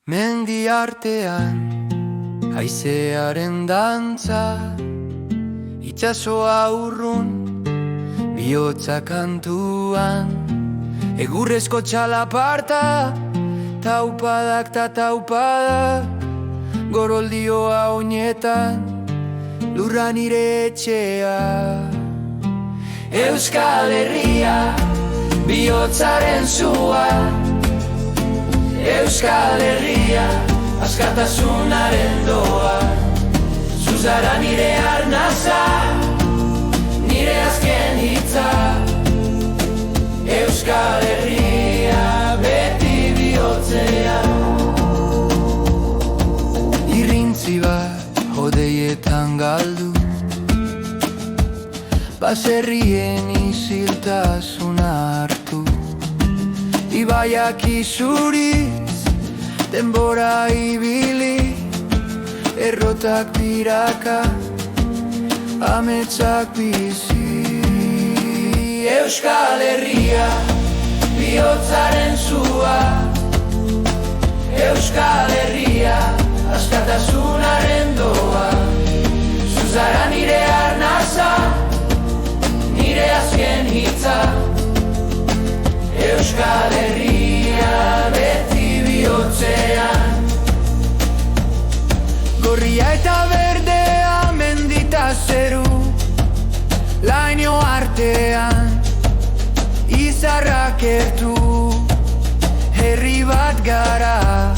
Mendi artean, haizearen dantza, itxasoa urrun, bihotza kantuan, egurrezko txalaparta, taupadak ta taupadak, goroldioa oinetan, lurra nire etxea. Euskal Herria, bihotzaren zua, Euskal Herria, askatasunaren doa. Zuzara nire arnaza, nire azken hitza. Euskal Herria, beti bihotzea. Irrintzi bat hodeietan galdu, baserrien iziltasuna hartu. Ibaiak izuriz, denbora ibili, errotak biraka, ametsak bizi. Euskal Herria, bihotzaren zua, Euskal Herria, askatasunaren doa. Zuzara nire arnaza, nire azken hitza. Euskal Herria, beti bihotzean. Gorria eta berdea, mendita zeru, laino artean, izarrak ertu. Herri bat gara,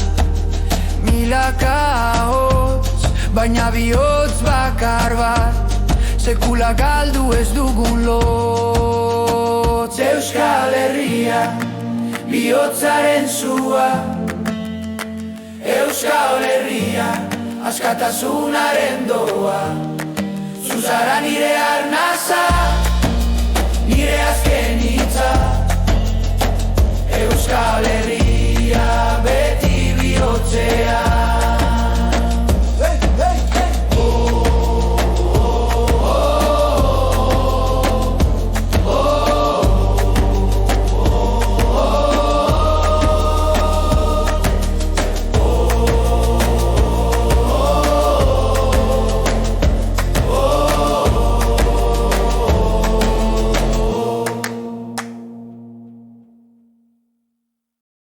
milaka ahotz, baina bihotz bakar bat, sekula galdu ez dugun lotz. Euskal Herria, bihotzaren zua, Euskal Herria, askatasunaren doa. Zuzara nire arnaza,